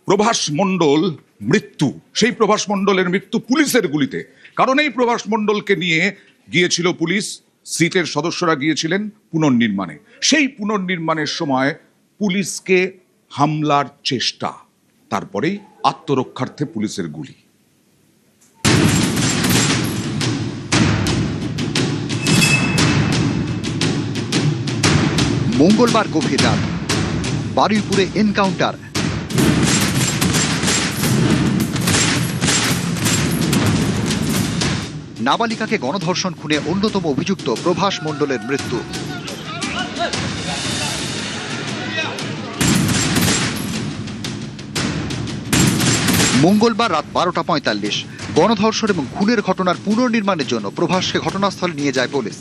প্রভাস মণ্ডল মৃত্যু, সেই প্রভাস মণ্ডলের মৃত্যু পুলিশের গুলিতে। কারণ এই প্রভাস মণ্ডলকে নিয়ে গিয়েছিল পুলিশ, সিটের সদস্যরা গিয়েছিলেন পুনর্নির্মাণে। সেই পুনর্নির্মাণের সময় পুলিশকে হামলার চেষ্টা, তারপরেই আত্মরক্ষার্থে পুলিশের গুলি। মঙ্গলবার গভীর রাত বারুইপুরে এনকাউন্টার। নাবালিকাকে গণধর্ষণ খুনে অন্যতম অভিযুক্ত প্রভাস মণ্ডলের মৃত্যু। মঙ্গলবার রাত 12:45 গণধর্ষণ এবং খুনের ঘটনার পুনর্নির্মাণের জন্য প্রভাসকে ঘটনাস্থলে নিয়ে যায় পুলিশ।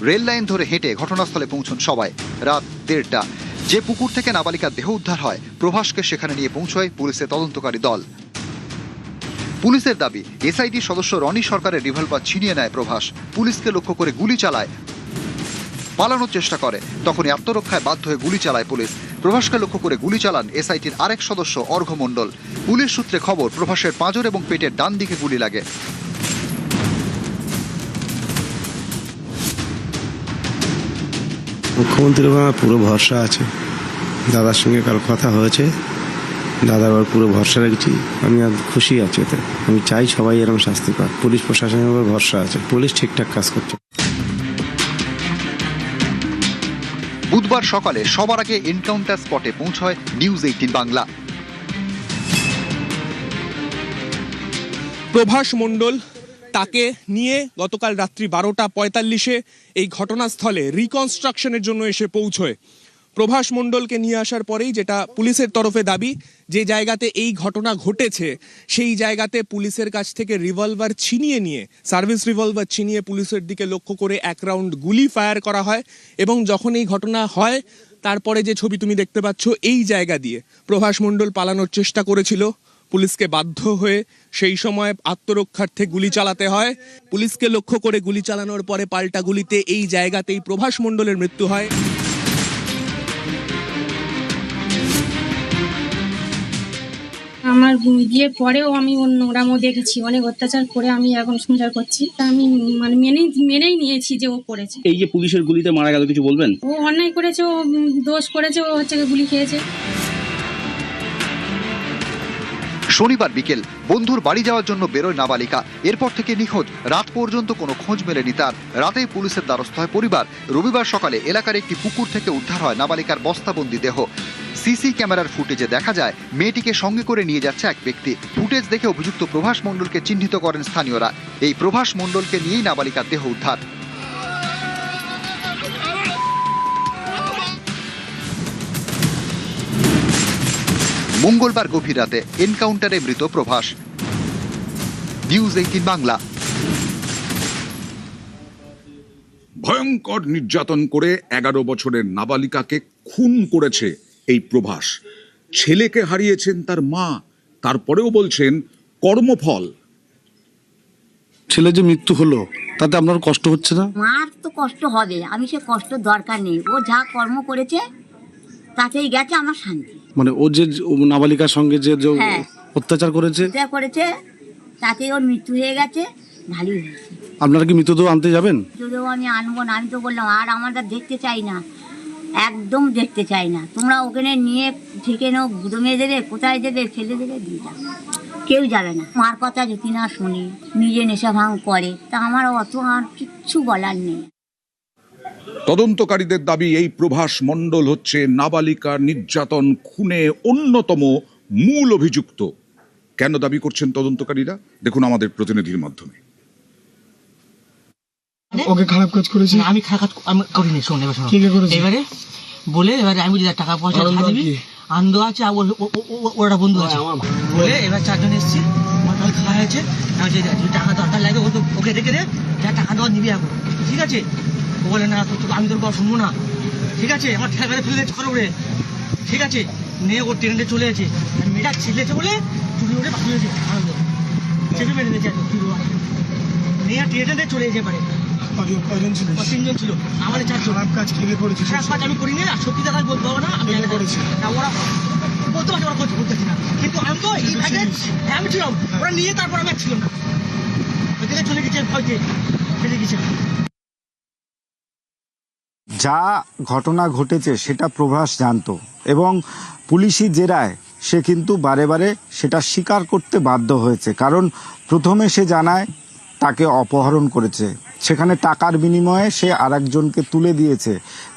রেল লাইন ধরে হেঁটে ঘটনাস্থলে পৌঁছন সবাই। রাত 1:30 যে পুকুর থেকে নাবালিকার দেহ উদ্ধার হয়, প্রভাসকে সেখানে নিয়ে পৌঁছয় পুলিশের তদন্তকারী দল। পুলিশের দাবি, এসআইটি সদস্য রনি সরকারের রিভলভার ছিনিয়ে নেয় প্রভাস, পুলিশকে লক্ষ্য করে গুলি চালায়, পালানোর চেষ্টা করে। তখনই আত্মরক্ষায় বাধ্য হয়ে গুলি চালায় পুলিশ। প্রভাসকে লক্ষ্য করে গুলি চালান এসআইটির আরেক সদস্য অর্ঘ্য মণ্ডল। পুলিশ সূত্রে খবর, প্রভাসের পাঁজর এবং পেটের ডান দিকে গুলি লাগে। মুখ্যমন্ত্রীর উপর পুরো ভরসা আছে। দাদার সঙ্গে কাল কথা হয়েছে, দাদার উপর পুরো ভরসা রেখেছি। আমি খুশি আছি এতে। আমি চাই সবাই এরকম শাস্তি পাক। পুলিশ প্রশাসনের উপর ভরসা আছে, পুলিশ ঠিকঠাক কাজ করছে। বুধবার সকালে সবার আগে এনকাউন্টার স্পটে পৌঁছয় নিউজ 18 বাংলা। প্রভাস মণ্ডল, তাকে নিয়ে গতকাল রাত্রি 12:45 এই ঘটনাস্থলে রিকনস্ট্রাকশনের জন্য এসে পৌঁছয়। প্রভাস মণ্ডলকে নিয়ে আসার পরেই যেটা পুলিশের তরফে দাবি, যে জায়গাতে এই ঘটনা ঘটেছে সেই জায়গাতে পুলিশের কাছ থেকে রিভলভার ছিনিয়ে নিয়ে, সার্ভিস রিভলভার ছিনিয়ে পুলিশের দিকে লক্ষ্য করে 1 রাউন্ড গুলি ফায়ার করা হয়। এবং যখন এই ঘটনা হয়, তারপরে যে ছবি তুমি দেখতে পাচ্ছ, এই জায়গা দিয়ে প্রভাস মণ্ডল পালানোর চেষ্টা করেছিল। পুলিশকে বাধ্য হয়ে সেই সময় আত্মরক্ষার্থে গুলি চালাতে হয়। পুলিশকে লক্ষ্য করে গুলি চালানোর পরে পাল্টা গুলিতে এই জায়গাতেই প্রভাস মণ্ডলের মৃত্যু হয়। আমার বিয়ের পরেও আমি নোংরামও দেখেছি, অনেক অত্যাচার করে আমি এখন সংসার করছি। তা আমি মানে মেনেই নিয়েছি যে ও করেছে। এই যে পুলিশের গুলিতে মারা গেল, কিছু বলবেন? ও অন্যায় করেছে, ও দোষ করেছে, ও হচ্ছে গুলি খেয়েছে। শনিবার বিকেল বন্ধুর বাড়ি যাওয়ার জন্য বেরোয় নাবালিকা। এরপর থেকে নিখোঁজ। রাত পর্যন্ত কোনো খোঁজ মেলেনি তার। রাতেই পুলিশের দ্বারস্থ হয় পরিবার। রবিবার সকালে এলাকার একটি পুকুর থেকে উদ্ধার হয় নাবালিকার বস্তাবন্দি দেহ। সিসি ক্যামেরার ফুটেজে দেখা যায় মেয়েটিকে সঙ্গে করে নিয়ে যাচ্ছে এক ব্যক্তি। ফুটেজ দেখে অভিযুক্ত প্রভাস মণ্ডলকে চিহ্নিত করেন স্থানীয়রা। এই প্রভাস মণ্ডলকে নিয়েই নাবালিকার দেহ উদ্ধার। মঙ্গলবার গভীর রাতে এনকাউন্টারে মৃত প্রভাস। নিউজ 18 বাংলা। ভয়ঙ্কর নির্যাতন করে 11 বছরের নাবালিকাকে খুন করেছে এই প্রভাস। ছেলেকে হারিয়েছেন তার মা, তারপরেও বলছেন কর্মফল। ছেলে যে মৃত্যু হলো, তাতে আপনার কষ্ট হচ্ছে না? মার তো কষ্ট হবে, আমি সে কষ্ট দরকার নেই। ও যা কর্ম করেছে তাতেই গেছে আমার শান্তি। মানে ও যে নাবালিকার সঙ্গে যে অত্যাচার করেছে তাতেই ওর মৃত্যু হয়ে গেছে, ভালোই হয়েছে। আপনারা কি মৃতদেহ আনতে যাবেন? যদিও আমি আনবো না, আমি তো বললাম আর আমরা দেখতে চাই না, একদম দেখতে চাই না। তোমরা ওখানে নিয়ে ঠেকে নাও, গুদমে দেবে, কোথায় দেবে, ফেলে দেবে, দিয়ে যাবে। কেউ যাবে না। মার কথা যদি না শুনে নিজে নেশা ভাঙ করে, তা আমার অত আর কিচ্ছু বলার নেই। তদন্তকারীদের দাবি, এই প্রভাস মণ্ডল হচ্ছে নাবালিকা নির্যাতন খুনে অন্যতম মূল অভিযুক্ত। কেন দাবি করছেন তদন্তকারীরা, দেখুন আমাদের প্রতিনিধির মাধ্যমে। ওকে খারাপ কাজ করেছি আমি, খারাপ আমি করিনি। শোন এবার, এবারে বলে এবারে আমি টাকা পয়সা দিবি, আনন্দ আছে, ওরা বন্ধু আছে বলে এবার 4 জন এসেছি। আমার খাওয়া হয়েছে, টাকা দরকার লাগে, ওকে রেখে দে, যা টাকা দেওয়া নিবি এখন, ঠিক আছে? ও বলে না, আমি তোর কথা শুনবো না, ঠিক আছে? আমার ঠেলা ফেলে দিয়েছে ঘরে উড়ে, ঠিক আছে? নিয়ে ও ট্রেনে চলে গেছে, মেয়েটা ছিলেছে বলে চুরি উড়ে পাঠিয়েছে, আনন্দ চেপে মেরে দিয়েছে, মেয়ে ট্রেনে চলে যেতে পারে। 3 জন ছিল, আমার 4 জন। খারাপ কাজ কিভাবে করেছি? খারাপ কাজ আমি করিনি, আর সত্যি কথা বলতে পারবো না, আমি করেছি। ওরা বলতে পারছি, ওরা বলতেছি না, কিন্তু আমি আমি ছিলাম, ওরা নিয়ে তারপর আমি ছিলাম না, ওইদিকে চলে গেছে, ভয়তে ফেলে গেছে। যা ঘটনা ঘটেছে সেটা প্রভাস জানতো এবং পুলিশি জেরায় সে কিন্তু বারে বারে সেটা স্বীকার করতে বাধ্য হয়েছে। কারণ প্রথমে সে জানায় তাকে অপহরণ করেছে, সেখানে টাকার বিনিময়ে সে আরেকজনকে তুলে দিয়েছে,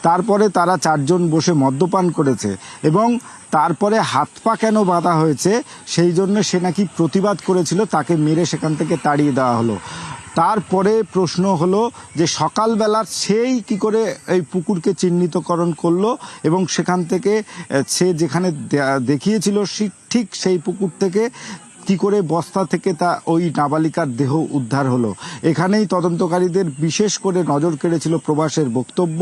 তারপরে তারা চারজন বসে মদ্যপান করেছে এবং তারপরে হাত পা কেন বাঁধা হয়েছে সেই জন্য সে নাকি প্রতিবাদ করেছিল, তাকে মেরে সেখান থেকে তাড়িয়ে দেওয়া হলো। তারপরে প্রশ্ন হলো যে সকালবেলার সেই কি করে এই পুকুরকে চিহ্নিতকরণ করলো এবং সেখান থেকে সে যেখানে দেখিয়েছিল ঠিক সেই পুকুর থেকে কি করে বস্তা থেকে তা ওই নাবালিকার দেহ উদ্ধার হলো। এখানেই তদন্তকারীদের বিশেষ করে নজর কেড়েছিল প্রভাসের বক্তব্য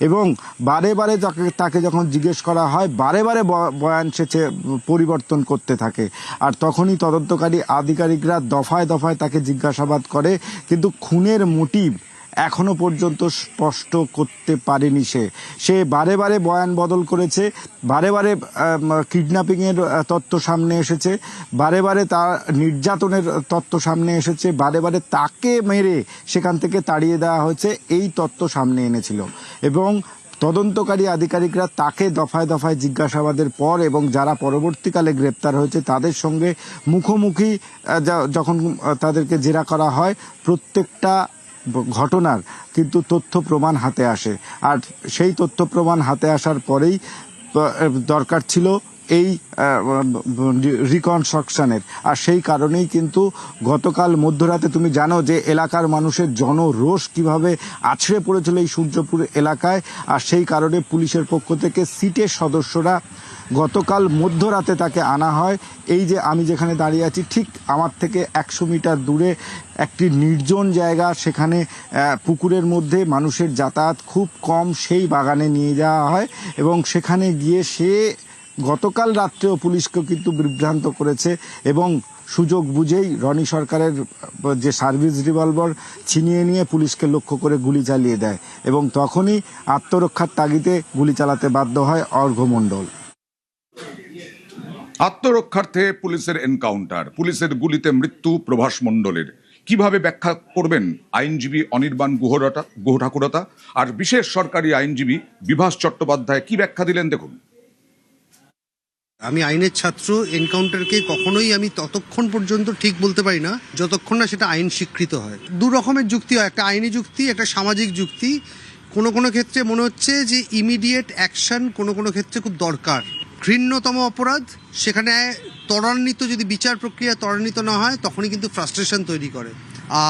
এবং বারে বারে তাকে যখন জিজ্ঞেস করা হয় বারে বারে বয়ান সে পরিবর্তন করতে থাকে। আর তখনই তদন্তকারী আধিকারিকরা দফায় দফায় তাকে জিজ্ঞাসাবাদ করে, কিন্তু খুনের মোটিভ এখনো পর্যন্ত স্পষ্ট করতে পারেনি। সে বারে বারে বয়ান বদল করেছে, বারে বারে কিডন্যাপিংয়ের তথ্য সামনে এসেছে, বারে বারে তার নির্যাতনের তথ্য সামনে এসেছে, বারে বারে তাকে মেরে সেখান থেকে তাড়িয়ে দেওয়া হয়েছে এই তথ্য সামনে এনেছিল। এবং তদন্তকারী আধিকারিকরা তাকে দফায় দফায় জিজ্ঞাসাবাদের পর এবং যারা পরবর্তীকালে গ্রেপ্তার হয়েছে তাদের সঙ্গে মুখোমুখি যখন তাদেরকে জেরা করা হয়, প্রত্যেকটা ঘটনার কিন্তু তথ্য প্রমাণ হাতে আসে। আর সেই তথ্য প্রমাণ হাতে আসার পরেই দরকার ছিল এই রিকনস্ট্রাকশনের। আর সেই কারণেই কিন্তু গতকাল মধ্যরাতে তুমি জানো যে এলাকার মানুষের জনরোষ কিভাবে আছড়ে পড়েছিল এই সূর্যপুর এলাকায়। আর সেই কারণে পুলিশের পক্ষ থেকে সিটের সদস্যরা গতকাল মধ্যরাতে তাকে আনা হয়। এই যে আমি যেখানে দাঁড়িয়ে আছি ঠিক আমার থেকে 100 মিটার দূরে একটি নির্জন জায়গা, সেখানে পুকুরের মধ্যে মানুষের যাতায়াত খুব কম, সেই বাগানে নিয়ে যাওয়া হয় এবং সেখানে গিয়ে সে গতকাল রাত্রেও পুলিশকে কিন্তু বিভ্রান্ত করেছে এবং সুযোগ বুঝেই রনি সরকারের যে সার্ভিস রিভলভার ছিনিয়ে নিয়ে পুলিশকে লক্ষ্য করে গুলি চালিয়ে দেয় এবং তখনই আত্মরক্ষার তাগিদে গুলি চালাতে বাধ্য হয় অর্ঘ্য মণ্ডল। আত্মরক্ষার্থে পুলিশের এনকাউন্টার, পুলিশের গুলিতে মৃত্যু প্রভাস মণ্ডলের। কিভাবে ব্যাখ্যা করবেন আইনজীবী অনির্বাণ গুহ ঠাকুরতা আর বিশেষ সরকারি আইনজীবী বিভাস চট্টোপাধ্যায় কি ব্যাখ্যা দিলেন দেখুন। আমি আইনের ছাত্র, এনকাউন্টারকে কখনোই আমি ততক্ষণ পর্যন্ত ঠিক বলতে পারি না যতক্ষণ না সেটা আইন স্বীকৃত হয়। দু রকমের যুক্তি হয়, একটা আইনি যুক্তি, একটা সামাজিক যুক্তি। কোনো কোনো ক্ষেত্রে মনে হচ্ছে যে ইমিডিয়েট অ্যাকশন কোনো কোনো ক্ষেত্রে খুব দরকার। ঘৃণ্যতম অপরাধ, সেখানে ত্বরান্বিত যদি বিচার প্রক্রিয়া ত্বরান্বিত না হয় তখনই কিন্তু ফ্রাস্ট্রেশন তৈরি করে।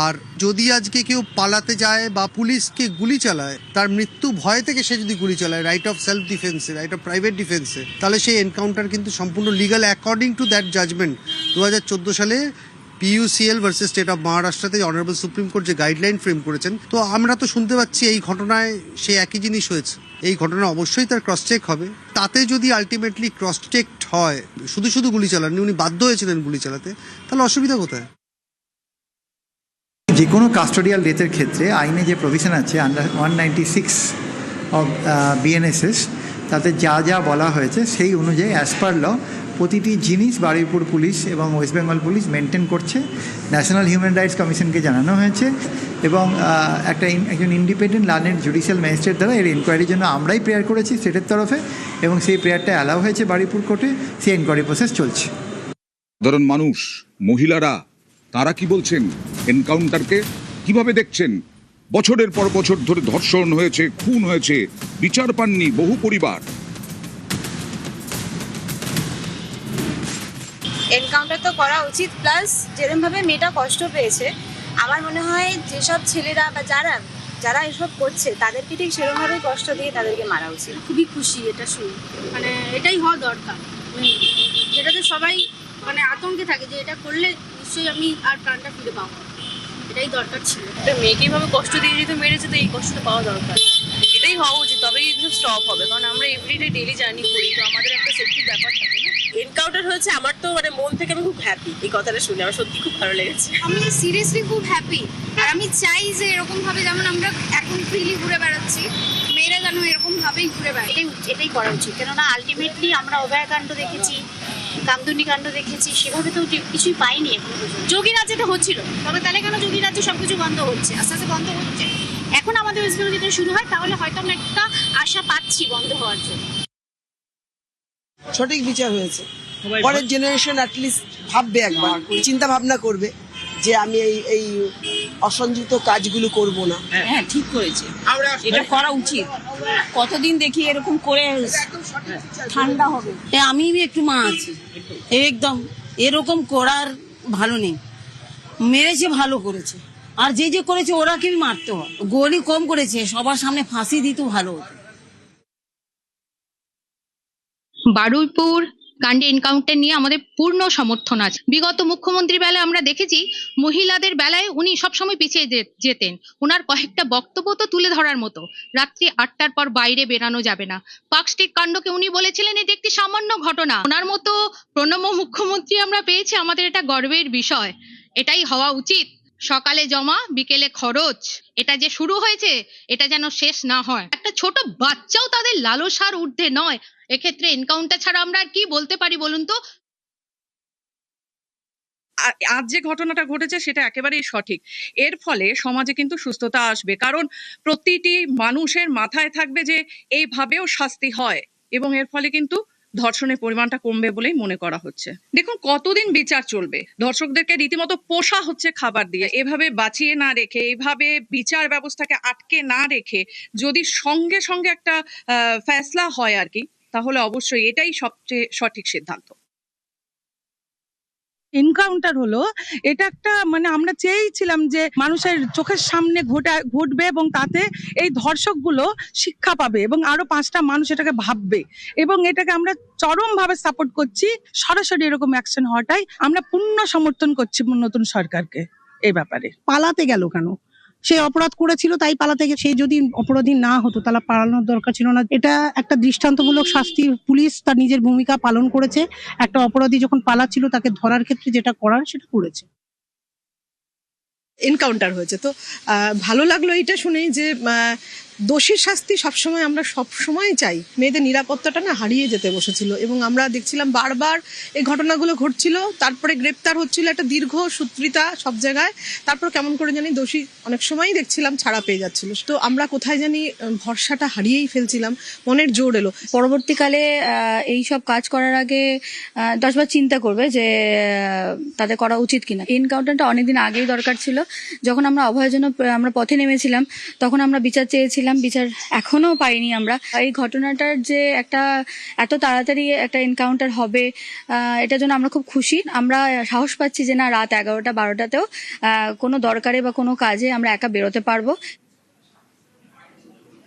আর যদি আজকে কেউ পালাতে যায় বা পুলিশকে গুলি চালায়, তার মৃত্যু ভয় থেকে সে যদি গুলি চালায়, রাইট অফ সেলফ ডিফেন্সে, রাইট অফ প্রাইভেট ডিফেন্সে, তাহলে সেই এনকাউন্টার কিন্তু সম্পূর্ণ legal according to that judgement. 2014 সালে PUCL ভার্সেস স্টেট অফ মহারাষ্ট্রতে অনারেবল সুপ্রিম কোর্ট যে গাইডলাইন ফ্রেম করেছেন, তো আমরা তো শুনতে পাচ্ছি এই ঘটনায় সেই একই জিনিস হয়েছে। এই ঘটনা অবশ্যই তার ক্রস চেক হবে। তাতে যদি আলটিমেটলি ক্রস চেকড হয়, শুধু শুধু গুলি চালাননি, উনি বাধ্য হয়েছিলেন গুলি চালাতে, তাহলে অসুবিধা কোথায়? যে কোনো কাস্টোডিয়াল ডেথের ক্ষেত্রে আইনে যে প্রভিশন আছে আন্ডার 196 অফ BNSS, তাতে যা যা বলা হয়েছে সেই অনুযায়ী অ্যাজ পার ল প্রতিটি জিনিস বারুইপুর পুলিশ এবং ওয়েস্ট বেঙ্গল পুলিশ মেনটেন করছে। ন্যাশনাল হিউম্যান রাইটস কমিশনকে জানানো হয়েছে এবং একজন ইন্ডিপেন্ডেন্ট লার্নেড জুডিশিয়াল ম্যাজিস্ট্রেট দ্বারা এর ইনকোয়ারির জন্য আমরাই প্রেয়ার করেছি স্টেটের তরফে এবং সেই প্রেয়ারটা অ্যালাউ হয়েছে বারুইপুর কোর্টে। সেই ইনকোয়ারি প্রসেস চলছে। সাধারণ মানুষ, মহিলারা, তারা কি বলছেন এনকাউন্টারকে কিভাবে দেখছেন? বছরের পর বছর ধরে ধর্ষণ হয়েছে, খুন হয়েছে, বিচার পাননি বহু পরিবার। এনকাউন্টার তো করা উচিত, প্লাস যেরকমভাবে মেয়েটা কষ্ট পেয়েছে, আমার মনে হয় যেসব ছেলেরা বা যারা এসব করছে তাদেরকে ঠিক সেরকমভাবে কষ্ট দিয়ে তাদেরকে মারা উচিত। খুবই খুশি এটা শুনে, মানে এটাই হওয়া দরকার, যেটাতে সবাই মানে আতঙ্কে থাকে যে এটা করলে নিশ্চয়ই আমি আর প্রাণটা ফিরে পাবো, এটাই দরকার ছিল। মেয়েকে এইভাবে কষ্ট দিয়ে যেহেতু মেরেছে, তো এই কষ্টটা পাওয়া দরকার, এটাই হওয়া উচিত, তবেই এসব স্টপ হবে। কারণ আমরা এভরিডে ডেলি জার্নি করি, তো আমাদের একটা সেফটির ব্যাপার থাকে না। এনকাউন্টার হয়েছে, আমার তো মানে মন থেকে আমি খুব হ্যাপি এই কথাটা শুনে, আমার সত্যি খুব ভালো লেগেছে। আমি সিরিয়াসলি খুব হ্যাপি, আর আমি চাই যে এরকমভাবে যেমন আমরা এখন ফ্রিলি ঘুরে বেড়াচ্ছি, মেয়েরা যেন এরকমভাবেই ঘুরে বেড়ায়, এটাই করা উচিত। কেননা আলটিমেটলি আমরা অভয়াকাণ্ড দেখেছি, কামদুনি কাণ্ড দেখেছি, সেভাবে তো কিছুই পাইনি এখনো পর্যন্ত। যোগী রাজ্যে হচ্ছিল, তবে তাহলে কেন যোগী রাজ্যে সবকিছু বন্ধ হচ্ছে, আস্তে আস্তে বন্ধ হচ্ছে। এখন আমাদের ওয়েস্ট বেঙ্গল যদি শুরু হয় তাহলে হয়তো আমরা একটা আশা পাচ্ছি বন্ধ হওয়ার জন্য। সঠিক বিচার হয়েছে, পরের জেনারেশন অ্যাটলিস্ট ভাববে, একবার চিন্তা ভাবনা করবে যে আমি এই অসংযুক্ত কাজগুলো করব না। হ্যাঁ, ঠিক করেছে, এটা করা উচিত। কতদিন দেখি এরকম করে ঠান্ডা হবে। আমি একটু মা আছি, একদম এরকম করার ভালো নেই। মেরেছে, ভালো করেছে, আর যে করেছে ওরাকেই মারতে হয়। গলি কম করেছে, সবার সামনে ফাঁসি দিত ভালো হতো। বারুইপুর কাণ্ডে এনকাউন্টার নিয়ে আমাদের পূর্ণ সমর্থন আছে। বিগত মুখ্যমন্ত্রী বেলায় আমরা দেখেছি মহিলাদের বেলায় উনি সবসময় পিছিয়ে যেতেন। ওনার কয়েকটা বক্তব্য তো তুলে ধরার মতো, রাত্রি 8টার পর বাইরে বেরানো যাবে না। পার্ক স্ট্রিট কাণ্ডকে উনি বলেছিলেন এটি একটি সামান্য ঘটনা। ওনার মতো প্রণম্য মুখ্যমন্ত্রী আমরা পেয়েছি, আমাদের এটা গর্বের বিষয়। এটাই হওয়া উচিত। সকালে জমা, বিকেলে খরচ, এটা যে শুরু হয়েছে এটা যেন শেষ না হয়। একটা ছোট বাচ্চাও তাদের লালসার ঊর্ধ্বে নয়। এক্ষেত্রে এনকাউন্টার ছাড়া আমরা আর কি বলতে পারি বলুন তো? আজ যে ঘটনাটা ঘটেছে সেটা একেবারেই সঠিক। এর ফলে সমাজে কিন্তু সুস্থতা আসবে, কারণ প্রতিটি মানুষের মাথায় থাকবে যে এইভাবেও শাস্তি হয়, এবং এর ফলে কিন্তু ধর্ষণের পরিমাণটা কমবে বলেই মনে করা হচ্ছে। দেখুন কতদিন বিচার চলবে, ধর্ষকদেরকে রীতিমতো পোষা হচ্ছে খাবার দিয়ে। এভাবে বাঁচিয়ে না রেখে, এইভাবে বিচার ব্যবস্থাকে আটকে না রেখে যদি সঙ্গে সঙ্গে একটা ফয়সলা হয় আর কি, তাহলে অবশ্যই এটাই সবচেয়ে সঠিক সিদ্ধান্ত। এনকাউন্টার হলো, এটা একটা আমরা চেয়েছিলাম যে মানুষের চোখের সামনে ঘটবে এবং তাতে এই ধর্ষকগুলো শিক্ষা পাবে এবং আরো 5টা মানুষ এটাকে ভাববে, এবং এটাকে আমরা চরমভাবে সাপোর্ট করছি। সরাসরি এরকম অ্যাকশন হওয়াটাই আমরা পূর্ণ সমর্থন করছি নতুন সরকারকে। এই ব্যাপারে পালাতে গেল কেন? সে অপরাধ করেছিল তাই পালাতে গেছে। সে যদি অপরাধী না হতো তাহলে পালানোর দরকার ছিল না। এটা একটা দৃষ্টান্তমূলক শাস্তি। পুলিশ তার নিজের ভূমিকা পালন করেছে। একটা অপরাধী যখন পালাচ্ছিল তাকে ধরার ক্ষেত্রে যেটা করার সেটা করেছে। এনকাউন্টার হয়েছে তো ভালো লাগলো এটা শুনেই যে দোষীর শাস্তি সবসময় আমরা সবসময় চাই। মেয়েদের নিরাপত্তাটা না হারিয়ে যেতে বসেছিল, এবং আমরা দেখছিলাম বারবার এই ঘটনাগুলো ঘটছিল, তারপরে গ্রেপ্তার হচ্ছিল, একটা দীর্ঘ সূত্রিতা সব জায়গায়, তারপর কেমন করে জানি দোষী অনেক সময়ই দেখছিলাম ছাড়া পেয়ে যাচ্ছিল। তো আমরা কোথায় জানি ভরসাটা হারিয়েই ফেলছিলাম, মনের জোর এলো। পরবর্তীকালে এই সব কাজ করার আগে 10 বার চিন্তা করবে যে তাদের করা উচিত কিনা। এনকাউন্টারটা অনেকদিন আগেই দরকার ছিল। যখন আমরা অভয়ের জন্য আমরা পথে নেমেছিলাম তখন আমরা বিচার চেয়েছিলাম, বিচার এখনো পাইনি আমরা। এই ঘটনাটার যে একটা এত তাড়াতাড়ি একটা এনকাউন্টার হবে, এটার জন্য আমরা খুব খুশি। আমরা সাহস পাচ্ছি যে না, রাত 11টা 12টাতেও কোনো দরকারে বা কোনো কাজে আমরা একা বেরোতে পারবো।